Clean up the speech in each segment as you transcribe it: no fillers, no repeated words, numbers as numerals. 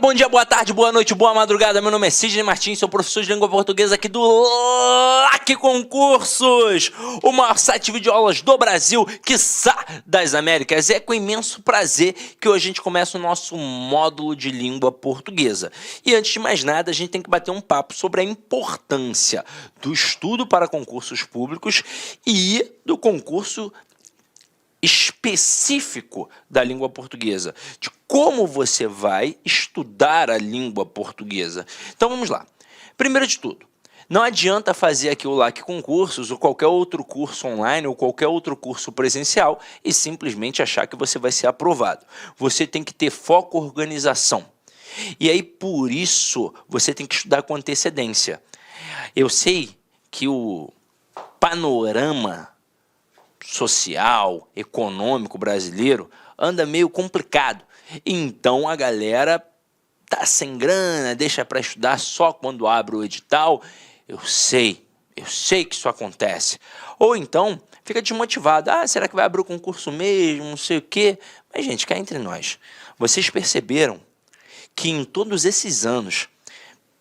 bom dia, boa tarde, boa noite, boa madrugada. Meu nome é Sidney Martins, sou professor de língua portuguesa aqui do LAC Concursos, o maior site de videoaulas do Brasil, quiçá das Américas. É com imenso prazer que hoje a gente começa o nosso módulo de língua portuguesa. E antes de mais nada, a gente tem que bater um papo sobre a importância do estudo para concursos públicos e do concurso específico da língua portuguesa, de como você vai estudar a língua portuguesa. Então vamos lá. Primeiro de tudo, não adianta fazer aqui o LAC Concursos ou qualquer outro curso online ou qualquer outro curso presencial e simplesmente achar que você vai ser aprovado. Você tem que ter foco e organização. E aí, por isso, você tem que estudar com antecedência. Eu sei que o panorama social, econômico brasileiro anda meio complicado. Então a galera tá sem grana, deixa para estudar só quando abre o edital. Eu sei que isso acontece. Ou então fica desmotivado. Ah, será que vai abrir o concurso mesmo? Não sei o quê. Mas, gente, cá entre nós, vocês perceberam que em todos esses anos,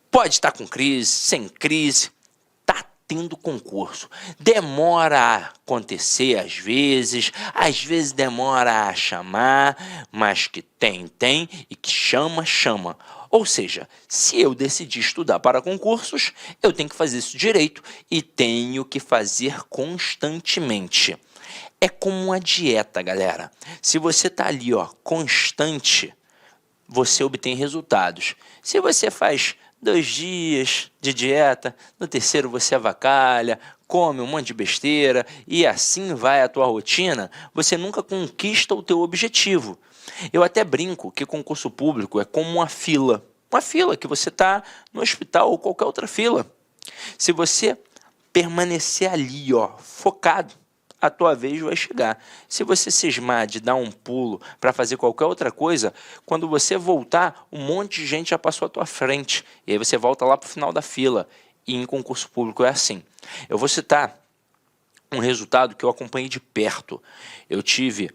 pode estar com crise, sem crise, tendo concurso. Demora a acontecer às vezes demora a chamar, mas que tem e que chama. Ou seja, se eu decidir estudar para concursos, eu tenho que fazer isso direito e tenho que fazer constantemente. É como uma dieta, galera. Se você está ali, constante, você obtém resultados. Se você faz 2 dias de dieta, no terceiro você avacalha, come um monte de besteira e assim vai a tua rotina, você nunca conquista o teu objetivo. Eu até brinco que concurso público é como uma fila que você está no hospital ou qualquer outra fila. Se você permanecer ali, focado, a tua vez vai chegar. Se você cismar de dar um pulo para fazer qualquer outra coisa, quando você voltar, um monte de gente já passou à tua frente. E aí você volta lá para o final da fila. E em concurso público é assim. Eu vou citar um resultado que eu acompanhei de perto. Eu tive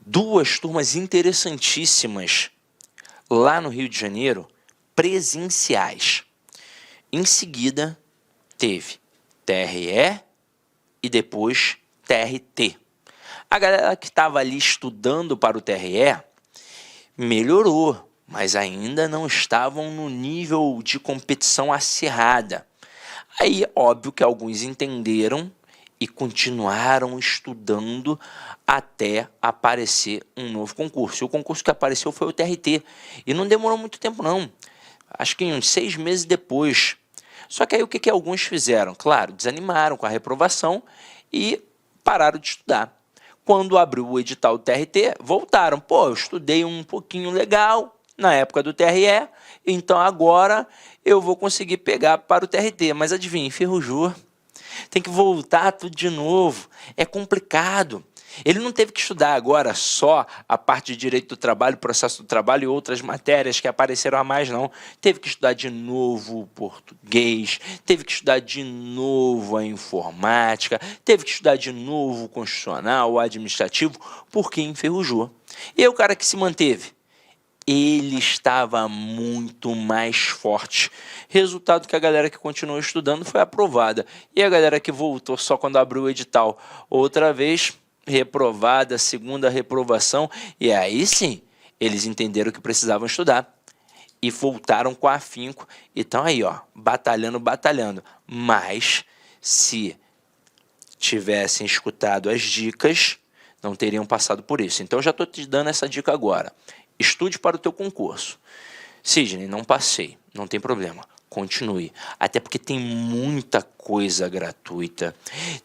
2 turmas interessantíssimas lá no Rio de Janeiro, presenciais. Em seguida, teve TRE e depois TRT. A galera que estava ali estudando para o TRE melhorou, mas ainda não estavam no nível de competição acirrada. Aí, óbvio que alguns entenderam e continuaram estudando até aparecer um novo concurso. E o concurso que apareceu foi o TRT. E não demorou muito tempo, não. Acho que uns 6 meses depois. Só que aí o que alguns fizeram? Claro, desanimaram com a reprovação e pararam de estudar. Quando abriu o edital do TRT, voltaram. Eu estudei um pouquinho legal na época do TRE, então agora eu vou conseguir pegar para o TRT. Mas adivinha, enferrujou. Tem que voltar tudo de novo. É complicado. Ele não teve que estudar agora só a parte de direito do trabalho, processo do trabalho e outras matérias que apareceram a mais, não. Teve que estudar de novo o português, teve que estudar de novo a informática, teve que estudar de novo o constitucional, o administrativo, porque enferrujou. E aí o cara que se manteve? Ele estava muito mais forte. Resultado que a galera que continuou estudando foi aprovada. E a galera que voltou só quando abriu o edital outra vez, reprovada, segunda reprovação, e aí sim, eles entenderam que precisavam estudar e voltaram com afinco e estão aí, batalhando. Mas se tivessem escutado as dicas, não teriam passado por isso. Então, eu já estou te dando essa dica agora. Estude para o teu concurso. Sidney, não passei, não tem problema. Continue, até porque tem muita coisa gratuita,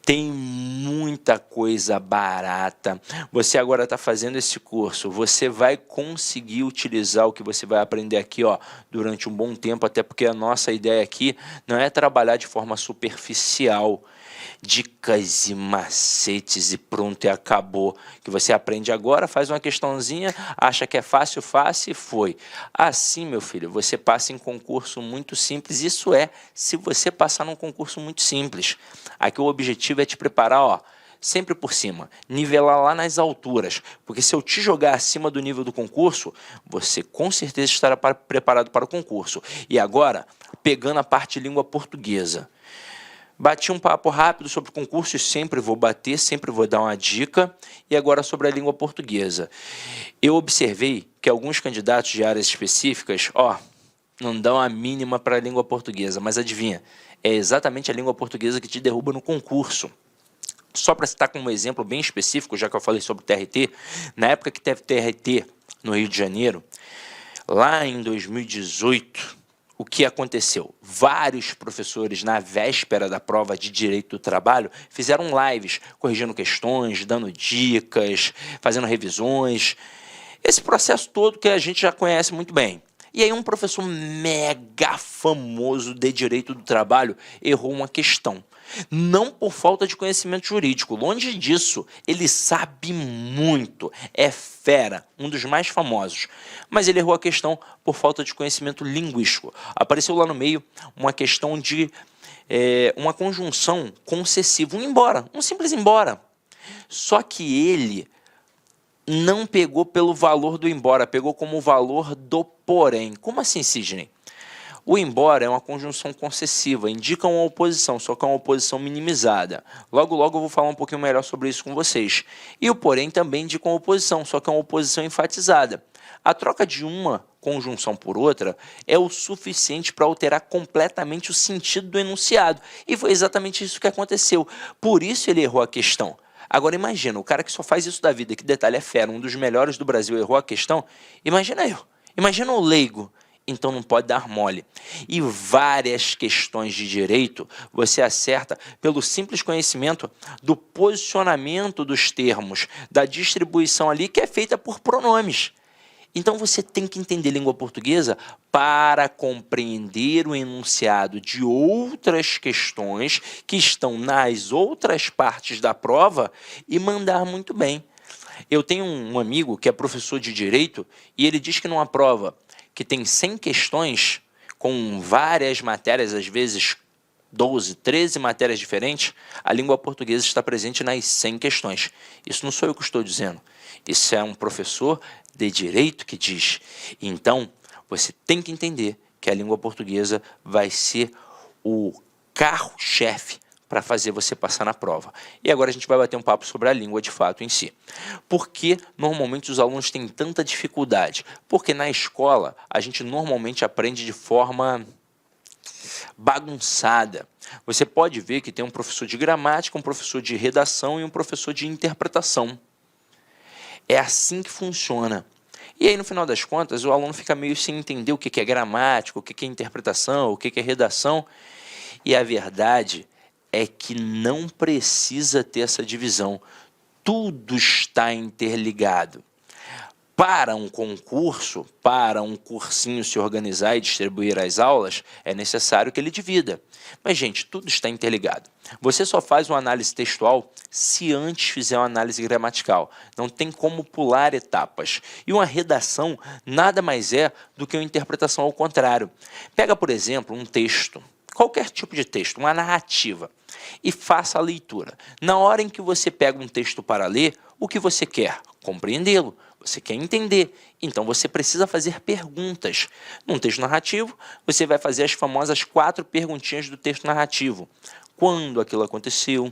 tem muita coisa barata. Você agora está fazendo esse curso, você vai conseguir utilizar o que você vai aprender aqui durante um bom tempo, até porque a nossa ideia aqui não é trabalhar de forma superficial, dicas e macetes e pronto, e acabou. Que você aprende agora, faz uma questãozinha, acha que é fácil e foi. Assim, meu filho, você passa em concurso muito simples. Isso se você passar num concurso muito simples. Aqui o objetivo é te preparar, sempre por cima, nivelar lá nas alturas, porque se eu te jogar acima do nível do concurso, você com certeza estará preparado para o concurso. E agora, pegando a parte de língua portuguesa. Bati um papo rápido sobre o concurso e sempre vou bater, sempre vou dar uma dica. E agora sobre a língua portuguesa. Eu observei que alguns candidatos de áreas específicas, não dão a mínima para a língua portuguesa, mas adivinha, é exatamente a língua portuguesa que te derruba no concurso. Só para citar como exemplo bem específico, já que eu falei sobre o TRT, na época que teve TRT no Rio de Janeiro, lá em 2018, o que aconteceu? Vários professores, na véspera da prova de Direito do Trabalho, fizeram lives, corrigindo questões, dando dicas, fazendo revisões. Esse processo todo que a gente já conhece muito bem. E aí um professor mega famoso de Direito do Trabalho errou uma questão. Não por falta de conhecimento jurídico, longe disso, ele sabe muito, é fera, um dos mais famosos. Mas ele errou a questão por falta de conhecimento linguístico. Apareceu lá no meio uma questão de uma conjunção concessiva, um embora, um simples embora. Só que ele não pegou pelo valor do embora, pegou como valor do porém. Como assim, Sidney? O embora é uma conjunção concessiva, indica uma oposição, só que é uma oposição minimizada. Logo, logo eu vou falar um pouquinho melhor sobre isso com vocês. E o porém também indica uma oposição, só que é uma oposição enfatizada. A troca de uma conjunção por outra é o suficiente para alterar completamente o sentido do enunciado. E foi exatamente isso que aconteceu. Por isso ele errou a questão. Agora imagina, o cara que só faz isso da vida, que detalhe é fera, um dos melhores do Brasil, errou a questão. Imagina eu, imagina o leigo. Então não pode dar mole. E várias questões de direito você acerta pelo simples conhecimento do posicionamento dos termos, da distribuição ali que é feita por pronomes. Então você tem que entender língua portuguesa para compreender o enunciado de outras questões que estão nas outras partes da prova e mandar muito bem. Eu tenho um amigo que é professor de direito e ele diz que numa prova que tem 100 questões, com várias matérias, às vezes 12, 13 matérias diferentes, a língua portuguesa está presente nas 100 questões. Isso não sou eu que estou dizendo. Isso é um professor de direito que diz. Então, você tem que entender que a língua portuguesa vai ser o carro-chefe para fazer você passar na prova. E agora a gente vai bater um papo sobre a língua de fato em si. Por que normalmente os alunos têm tanta dificuldade? Porque na escola a gente normalmente aprende de forma bagunçada. Você pode ver que tem um professor de gramática, um professor de redação e um professor de interpretação. É assim que funciona. E aí, no final das contas, o aluno fica meio sem entender o que é gramática, o que é interpretação, o que é redação. E a verdade é que não precisa ter essa divisão. Tudo está interligado. Para um concurso, para um cursinho se organizar e distribuir as aulas, é necessário que ele divida. Mas, gente, tudo está interligado. Você só faz uma análise textual se antes fizer uma análise gramatical. Não tem como pular etapas. E uma redação nada mais é do que uma interpretação ao contrário. Pega, por exemplo, um texto, qualquer tipo de texto, uma narrativa, e faça a leitura. Na hora em que você pega um texto para ler, o que você quer? Compreendê-lo. Você quer entender, então você precisa fazer perguntas. Num texto narrativo, você vai fazer as famosas 4 perguntinhas do texto narrativo. Quando aquilo aconteceu,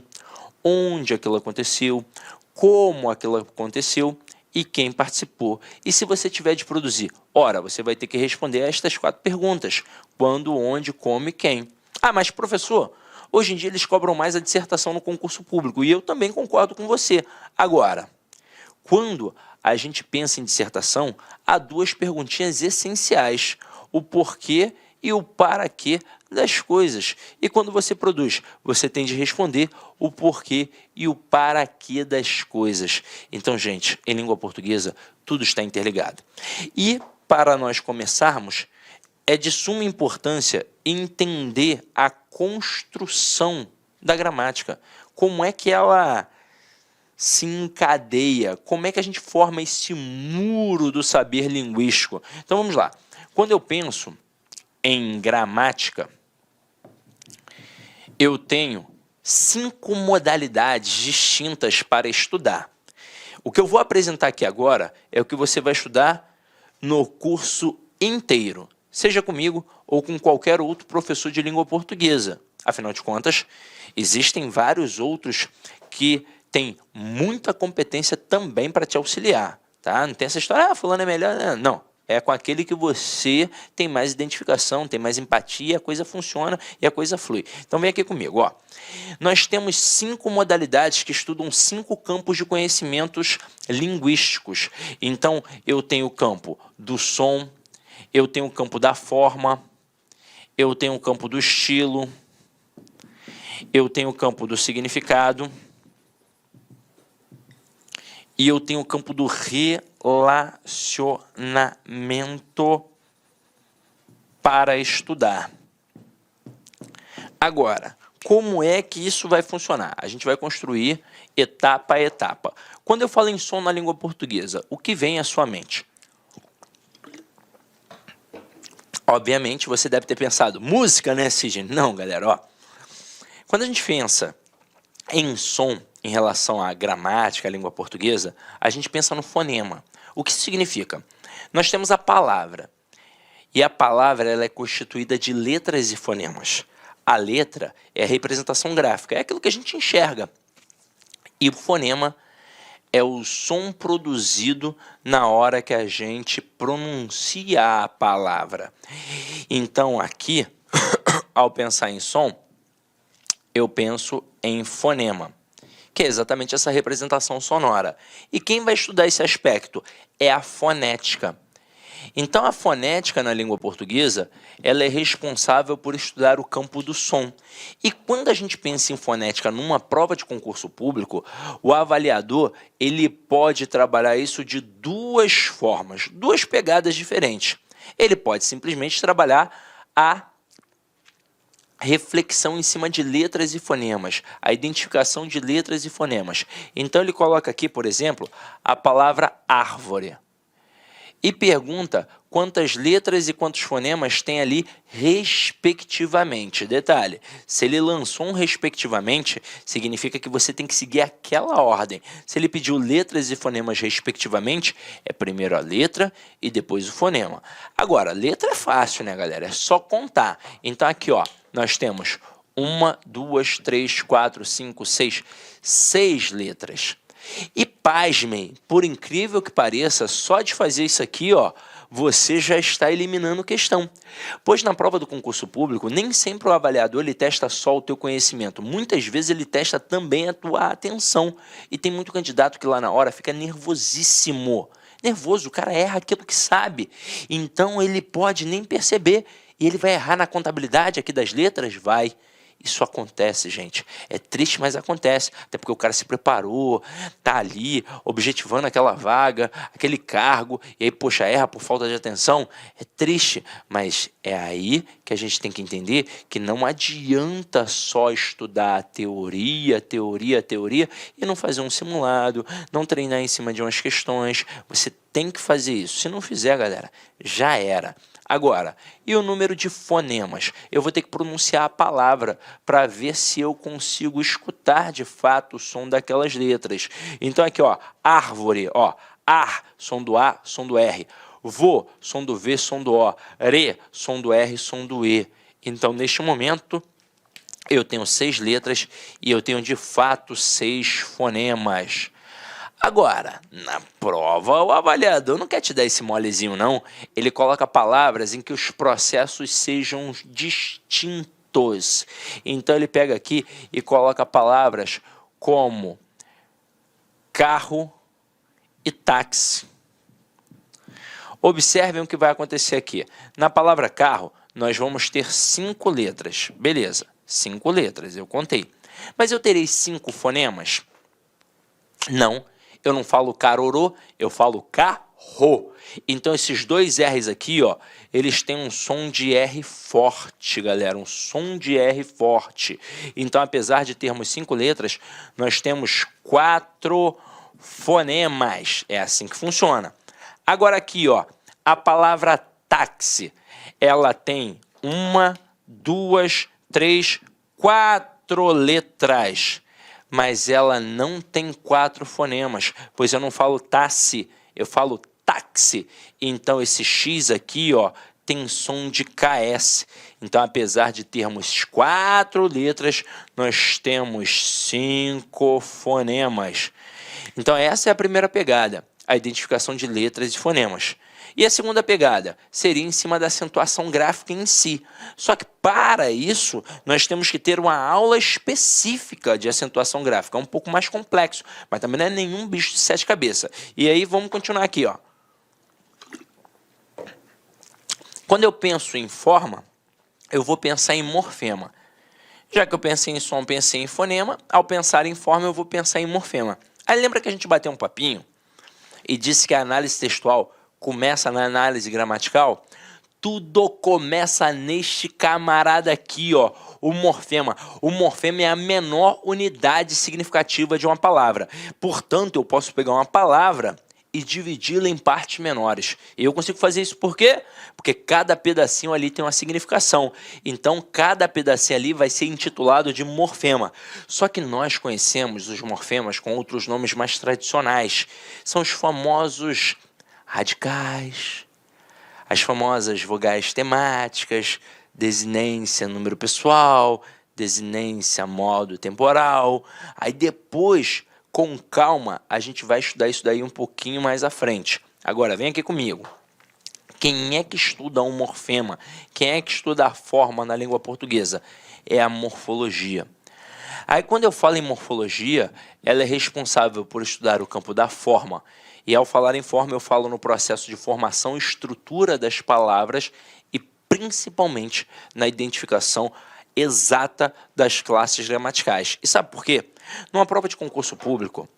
onde aquilo aconteceu, como aquilo aconteceu e quem participou. E se você tiver de produzir, ora, você vai ter que responder a estas 4 perguntas. Quando, onde, como e quem. Ah, mas professor, hoje em dia eles cobram mais a dissertação no concurso público e eu também concordo com você. Agora, quando a gente pensa em dissertação, há 2 perguntinhas essenciais, o porquê e o para quê das coisas. E quando você produz, você tem de responder o porquê e o para quê das coisas. Então, gente, em língua portuguesa, tudo está interligado. E, para nós começarmos, é de suma importância entender a construção da gramática. Como é que ela se encadeia, como é que a gente forma esse muro do saber linguístico. Então vamos lá, quando eu penso em gramática, eu tenho 5 modalidades distintas para estudar. O que eu vou apresentar aqui agora é o que você vai estudar no curso inteiro, seja comigo ou com qualquer outro professor de língua portuguesa. Afinal de contas, existem vários outros que têm muita competência também para te auxiliar, tá? Não tem essa história, fulano é melhor, não. É com aquele que você tem mais identificação, tem mais empatia, a coisa funciona e a coisa flui. Então vem aqui comigo, ó. Nós temos 5 modalidades que estudam 5 campos de conhecimentos linguísticos. Então eu tenho o campo do som, eu tenho o campo da forma, eu tenho o campo do estilo, eu tenho o campo do significado e eu tenho o campo do relacionamento para estudar. Agora, como é que isso vai funcionar? A gente vai construir etapa a etapa. Quando eu falo em som na língua portuguesa, o que vem à sua mente? Obviamente, você deve ter pensado, música, né, Sidney? Não, galera, ó. Quando a gente pensa em som, em relação à gramática, à língua portuguesa, a gente pensa no fonema. O que isso significa? Nós temos a palavra, e a palavra ela é constituída de letras e fonemas. A letra é a representação gráfica, é aquilo que a gente enxerga. E o fonema é o som produzido na hora que a gente pronuncia a palavra. Então, aqui, ao pensar em som, eu penso em fonema, que é exatamente essa representação sonora. E quem vai estudar esse aspecto é a fonética. Então, a fonética na língua portuguesa, ela é responsável por estudar o campo do som. E quando a gente pensa em fonética numa prova de concurso público, o avaliador ele pode trabalhar isso de 2 formas, 2 pegadas diferentes. Ele pode simplesmente trabalhar a reflexão em cima de letras e fonemas, a identificação de letras e fonemas. Então ele coloca aqui, por exemplo, a palavra árvore e pergunta quantas letras e quantos fonemas tem ali respectivamente. Detalhe, se ele lançou um respectivamente, significa que você tem que seguir aquela ordem. Se ele pediu letras e fonemas respectivamente, é primeiro a letra e depois o fonema. Agora, letra é fácil, né, galera? É só contar. Então aqui, ó, nós temos 1, 2, 3, 4, 5, 6 letras. E pasmem, por incrível que pareça, só de fazer isso aqui, ó, você já está eliminando questão. Pois na prova do concurso público, nem sempre o avaliador ele testa só o teu conhecimento. Muitas vezes ele testa também a tua atenção. E tem muito candidato que lá na hora fica nervosíssimo. Nervoso, o cara erra aquilo que sabe. Então ele pode nem perceber. E ele vai errar na contabilidade aqui das letras? Vai. Isso acontece, gente. É triste, mas acontece. Até porque o cara se preparou, tá ali, objetivando aquela vaga, aquele cargo, e aí, poxa, erra por falta de atenção. É triste, mas é aí que a gente tem que entender que não adianta só estudar a teoria, e não fazer um simulado, não treinar em cima de umas questões. Você tem que fazer isso. Se não fizer, galera, já era. Agora, e o número de fonemas? Eu vou ter que pronunciar a palavra para ver se eu consigo escutar de fato o som daquelas letras. Então aqui, ó, árvore, ó, ar, som do A, som do R. Vô, som do V, som do O. Re, som do R, som do E. Então, neste momento, eu tenho 6 letras e eu tenho de fato 6 fonemas. Agora, na prova, o avaliador não quer te dar esse molezinho, não. Ele coloca palavras em que os processos sejam distintos. Então, ele pega aqui e coloca palavras como carro e táxi. Observem o que vai acontecer aqui. Na palavra carro, nós vamos ter 5 letras. Beleza, 5 letras, eu contei. Mas eu terei 5 fonemas? Não. Eu não falo carorô, eu falo carro. Então, esses 2 R's aqui, ó, eles têm um som de R forte, galera. Um som de R forte. Então, apesar de termos 5 letras, nós temos 4 fonemas. É assim que funciona. Agora aqui, ó, a palavra táxi, ela tem 1, 2, 3, 4 4 letras, mas ela não tem 4 fonemas, pois eu não falo tasse, eu falo táxi. Então esse X aqui, ó, tem som de KS. Então, apesar de termos 4 letras, nós temos 5 fonemas. Então essa é a primeira pegada, a identificação de letras e fonemas. E a segunda pegada seria em cima da acentuação gráfica em si. Só que para isso, nós temos que ter uma aula específica de acentuação gráfica. É um pouco mais complexo, mas também não é nenhum bicho de 7 cabeças. E aí vamos continuar aqui, ó. Quando eu penso em forma, eu vou pensar em morfema. Já que eu pensei em som, pensei em fonema. Ao pensar em forma, eu vou pensar em morfema. Aí lembra que a gente bateu um papinho e disse que a análise textual começa na análise gramatical? Tudo começa neste camarada aqui, ó, o morfema. O morfema é a menor unidade significativa de uma palavra. Portanto, eu posso pegar uma palavra e dividi-la em partes menores. E eu consigo fazer isso por quê? Porque cada pedacinho ali tem uma significação. Então, cada pedacinho ali vai ser intitulado de morfema. Só que nós conhecemos os morfemas com outros nomes mais tradicionais. São os famosos radicais, as famosas vogais temáticas, desinência, número pessoal, desinência, modo temporal. Aí depois, com calma, a gente vai estudar isso daí um pouquinho mais à frente. Agora, vem aqui comigo. Quem é que estuda um morfema? Quem é que estuda a forma na língua portuguesa? É a morfologia. Aí, quando eu falo em morfologia, ela é responsável por estudar o campo da forma. E ao falar em forma, eu falo no processo de formação e estrutura das palavras e principalmente na identificação exata das classes gramaticais. E sabe por quê? Numa prova de concurso público,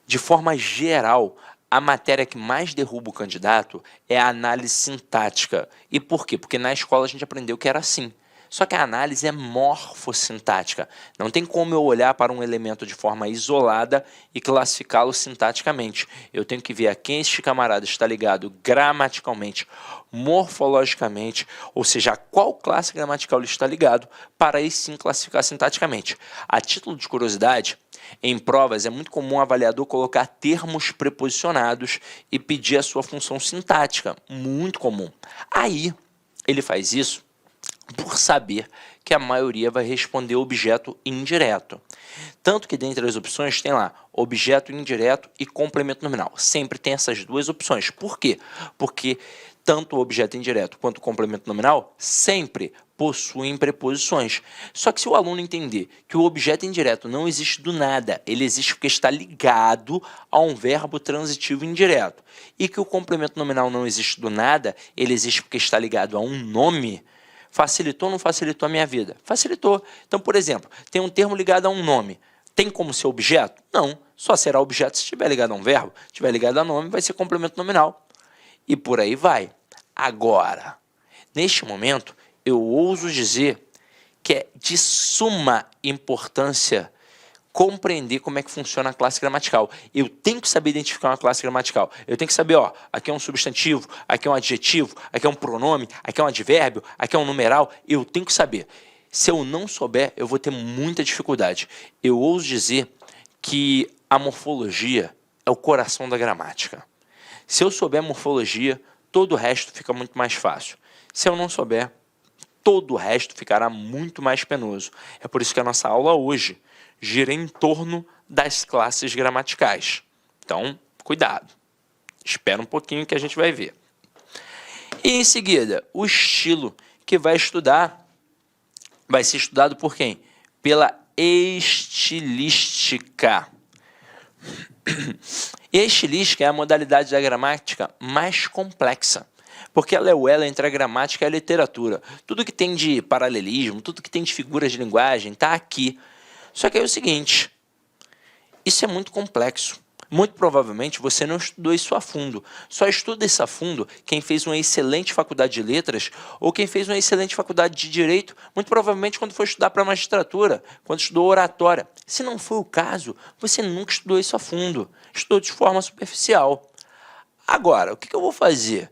de forma geral, a matéria que mais derruba o candidato é a análise sintática. E por quê? Porque na escola a gente aprendeu que era assim. Só que a análise é morfossintática. Não tem como eu olhar para um elemento de forma isolada e classificá-lo sintaticamente. Eu tenho que ver a quem este camarada está ligado gramaticalmente, morfologicamente, ou seja, a qual classe gramatical ele está ligado, para aí sim classificar sintaticamente. A título de curiosidade, em provas é muito comum o avaliador colocar termos preposicionados e pedir a sua função sintática. Muito comum. Aí ele faz isso por saber que a maioria vai responder objeto indireto. Tanto que dentre as opções tem lá objeto indireto e complemento nominal. Sempre tem essas duas opções. Por quê? Porque tanto o objeto indireto quanto o complemento nominal sempre possuem preposições. Só que se o aluno entender que o objeto indireto não existe do nada, ele existe porque está ligado a um verbo transitivo indireto, e que o complemento nominal não existe do nada, ele existe porque está ligado a um nome, facilitou ou não facilitou a minha vida? Facilitou. Então, por exemplo, tem um termo ligado a um nome. Tem como ser objeto? Não. Só será objeto se estiver ligado a um verbo. Se estiver ligado a nome, vai ser complemento nominal. E por aí vai. Agora, neste momento, eu ouso dizer que é de suma importância compreender como é que funciona a classe gramatical. Eu tenho que saber identificar uma classe gramatical. Eu tenho que saber, ó, aqui é um substantivo, aqui é um adjetivo, aqui é um pronome, aqui é um advérbio, aqui é um numeral. Eu tenho que saber. Se eu não souber, eu vou ter muita dificuldade. Eu ouso dizer que a morfologia é o coração da gramática. Se eu souber morfologia, todo o resto fica muito mais fácil. Se eu não souber, todo o resto ficará muito mais penoso. É por isso que a nossa aula hoje gira em torno das classes gramaticais. Então, cuidado. Espera um pouquinho que a gente vai ver. E em seguida, o estilo que vai ser estudado por quem? Pela estilística. E a estilística é a modalidade da gramática mais complexa, porque ela é o elo entre a gramática e a literatura. Tudo que tem de paralelismo, tudo que tem de figuras de linguagem está aqui. Só que é o seguinte, isso é muito complexo. Muito provavelmente você não estudou isso a fundo. Só estuda isso a fundo quem fez uma excelente faculdade de letras ou quem fez uma excelente faculdade de direito, muito provavelmente quando for estudar para magistratura, quando estudou oratória. Se não for o caso, você nunca estudou isso a fundo. Estudou de forma superficial. Agora, o que eu vou fazer?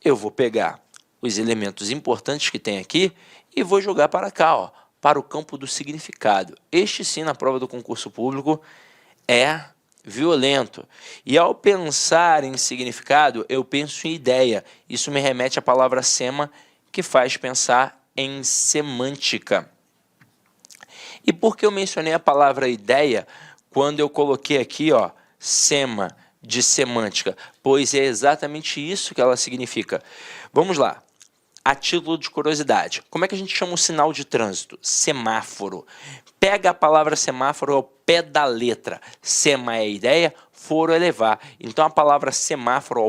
Eu vou pegar os elementos importantes que tem aqui e vou jogar para cá, ó. para o campo do significado. Este sim, na prova do concurso público, é violento. E ao pensar em significado, eu penso em ideia. Isso me remete à palavra sema, que faz pensar em semântica. E por que eu mencionei a palavra ideia quando eu coloquei aqui, ó, sema, de semântica? Pois é exatamente isso que ela significa. Vamos lá. A título de curiosidade, como é que a gente chama um sinal de trânsito? Semáforo. Pega a palavra semáforo ao pé da letra. Sema é ideia, foro é levar. Então a palavra semáforo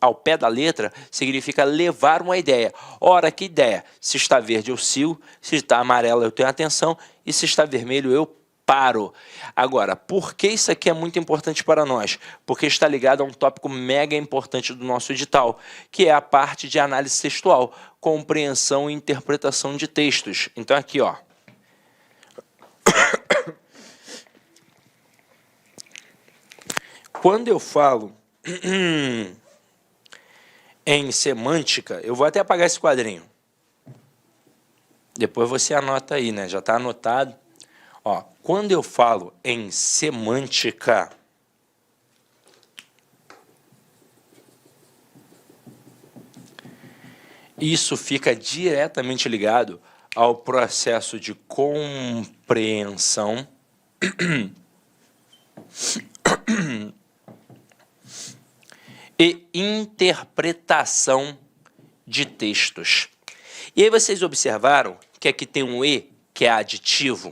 ao pé da letra significa levar uma ideia. Ora, que ideia? Se está verde eu sigo, se está amarelo eu tenho atenção e se está vermelho eu paro. Agora, por que isso aqui é muito importante para nós? Porque está ligado a um tópico mega importante do nosso edital, que é a parte de análise textual, compreensão e interpretação de textos. Então aqui, ó. Quando eu falo em semântica, eu vou até apagar esse quadrinho. Depois você anota aí, né? Já está anotado. Ó, quando eu falo em semântica, isso fica diretamente ligado ao processo de compreensão e interpretação de textos. E aí vocês observaram que aqui tem um E, que é aditivo,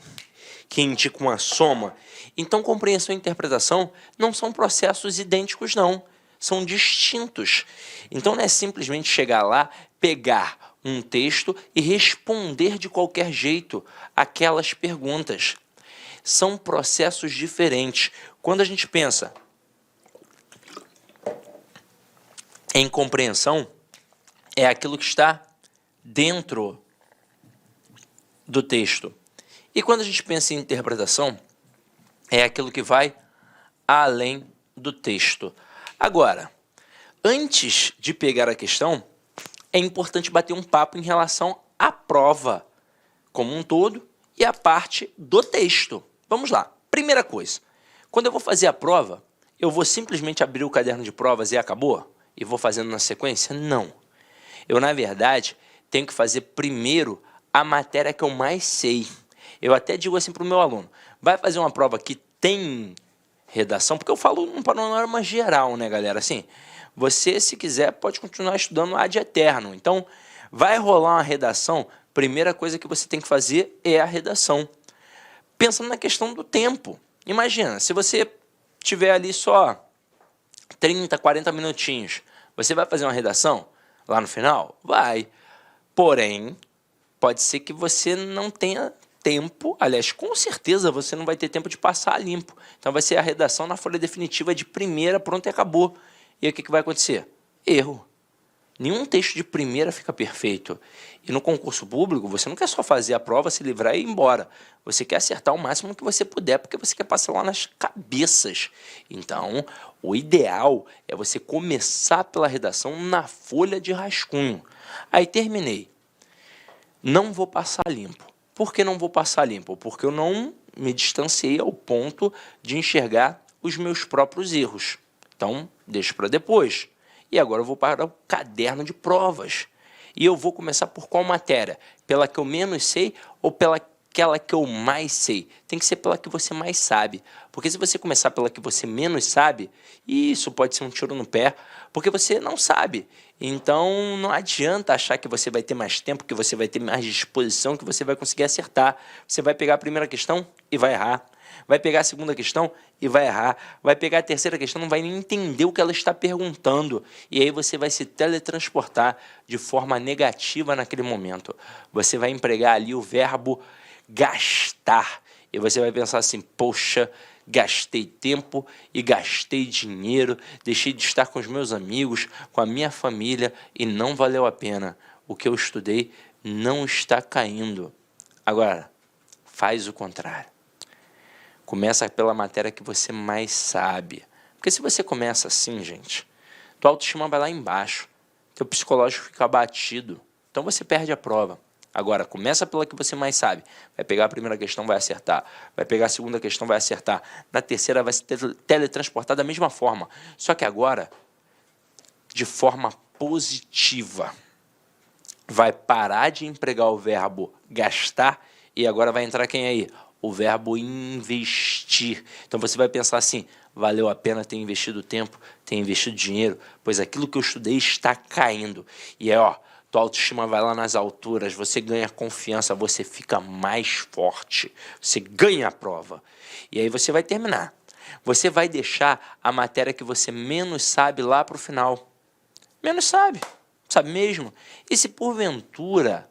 que indica uma soma. Então, compreensão e interpretação não são processos idênticos, não. São distintos. Então, não é simplesmente chegar lá, pegar um texto e responder de qualquer jeito aquelas perguntas. São processos diferentes. Quando a gente pensa em compreensão, é aquilo que está dentro do texto. E quando a gente pensa em interpretação, é aquilo que vai além do texto. Agora, antes de pegar a questão, é importante bater um papo em relação à prova como um todo e à parte do texto. Vamos lá. Primeira coisa, quando eu vou fazer a prova, eu vou simplesmente abrir o caderno de provas e acabou? E vou fazendo na sequência? Não. Eu, na verdade, tenho que fazer primeiro a matéria que eu mais sei. Eu até digo assim para o meu aluno, vai fazer uma prova que tem redação, porque eu falo um panorama geral, né, galera? Assim, você, se quiser, pode continuar estudando ad eterno. Então, vai rolar uma redação, primeira coisa que você tem que fazer é a redação. Pensando na questão do tempo. Imagina, se você tiver ali só 30, 40 minutinhos, você vai fazer uma redação lá no final? Vai. Porém, pode ser que você não tenha tempo, aliás, com certeza você não vai ter tempo de passar limpo. Então vai ser a redação na folha definitiva de primeira, pronto e acabou. E aí o que vai acontecer? Erro. Nenhum texto de primeira fica perfeito. E no concurso público, você não quer só fazer a prova, se livrar e ir embora. Você quer acertar o máximo que você puder, porque você quer passar lá nas cabeças. Então, o ideal é você começar pela redação na folha de rascunho. Aí terminei. Não vou passar limpo. Por que não vou passar limpo? Porque eu não me distanciei ao ponto de enxergar os meus próprios erros. Então, deixo para depois. E agora eu vou para o caderno de provas. E eu vou começar por qual matéria? Pela que eu menos sei ou pela aquela que eu mais sei? Tem que ser pela que você mais sabe. Porque se você começar pela que você menos sabe, isso pode ser um tiro no pé, porque você não sabe. Então não adianta achar que você vai ter mais tempo, que você vai ter mais disposição, que você vai conseguir acertar. Você vai pegar a primeira questão e vai errar. Vai pegar a segunda questão e vai errar. Vai pegar a terceira questão, não vai nem entender o que ela está perguntando. E aí você vai se teletransportar de forma negativa naquele momento. Você vai empregar ali o verbo gastar. E você vai pensar assim, poxa, gastei tempo e gastei dinheiro, deixei de estar com os meus amigos, com a minha família e não valeu a pena. O que eu estudei não está caindo. Agora, faz o contrário. Começa pela matéria que você mais sabe. Porque se você começa assim, gente, tua autoestima vai lá embaixo. Teu psicológico fica abatido. Então você perde a prova. Agora, começa pela que você mais sabe. Vai pegar a primeira questão, vai acertar. Vai pegar a segunda questão, vai acertar. Na terceira, vai se teletransportar da mesma forma. Só que agora, de forma positiva. Vai parar de empregar o verbo gastar e agora vai entrar quem aí? O verbo investir. Então você vai pensar assim, valeu a pena ter investido tempo, ter investido dinheiro, pois aquilo que eu estudei está caindo. E é, ó, tua autoestima vai lá nas alturas, você ganha confiança, você fica mais forte, você ganha a prova. E aí você vai terminar. Você vai deixar a matéria que você menos sabe lá para o final. Menos sabe. Sabe mesmo? E se porventura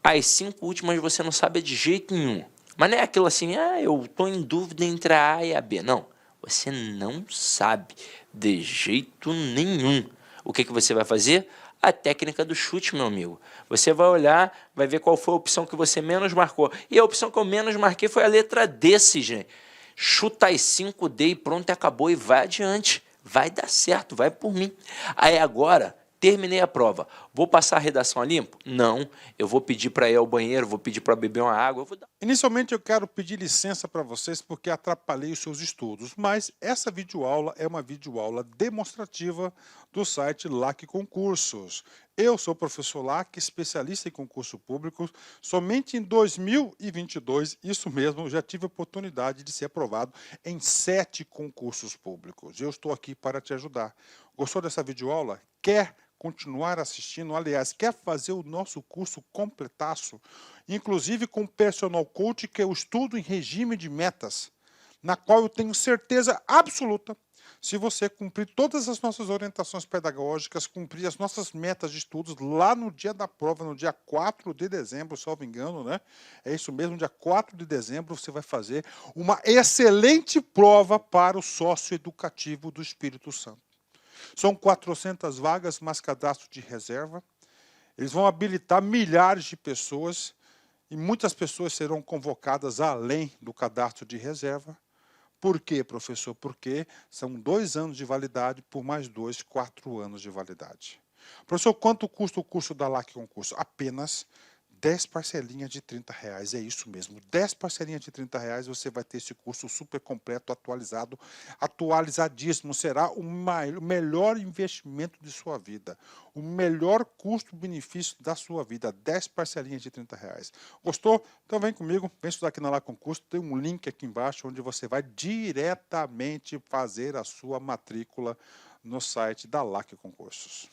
as 5 últimas você não sabe de jeito nenhum, mas não é aquilo assim, eu estou em dúvida entre a A e a B. Não, você não sabe de jeito nenhum. O que você vai fazer? A técnica do chute, meu amigo. Você vai olhar, vai ver qual foi a opção que você menos marcou. E a opção que eu menos marquei foi a letra D, gente. Chuta as 5D e pronto, acabou e vai adiante. Vai dar certo, vai por mim. Aí agora, terminei a prova. Vou passar a redação a limpo? Não. Eu vou pedir para ir ao banheiro, vou pedir para beber uma água. Inicialmente eu quero pedir licença para vocês porque atrapalhei os seus estudos, mas essa videoaula é uma videoaula demonstrativa do site LAC Concursos. Eu sou o professor LAC, especialista em concurso público. Somente em 2022, isso mesmo, eu já tive a oportunidade de ser aprovado em 7 concursos públicos. Eu estou aqui para te ajudar. Gostou dessa videoaula? Quer continuar assistindo? Aliás, quer fazer o nosso curso completaço? Inclusive com Personal Coach, que eu estudo em regime de metas, na qual eu tenho certeza absoluta, se você cumprir todas as nossas orientações pedagógicas, cumprir as nossas metas de estudos lá no dia da prova, no dia 4 de dezembro, salvo engano, né? É isso mesmo, dia 4 de dezembro você vai fazer uma excelente prova para o sócio educativo do Espírito Santo. São 400 vagas, mas cadastro de reserva. Eles vão habilitar milhares de pessoas e muitas pessoas serão convocadas além do cadastro de reserva. Por quê, professor? Porque são 2 anos de validade por mais 2, 4 anos de validade. Professor, quanto custa o curso da LAC Concurso? Apenas 10 parcelinhas de R$30. É isso mesmo, 10 parcelinhas de R$30 você vai ter esse curso super completo, atualizado, atualizadíssimo. Será o melhor investimento de sua vida, o melhor custo-benefício da sua vida, 10 parcelinhas de R$30. Gostou? Então vem comigo, vem estudar aqui na LAC Concurso, tem um link aqui embaixo onde você vai diretamente fazer a sua matrícula no site da LAC Concursos.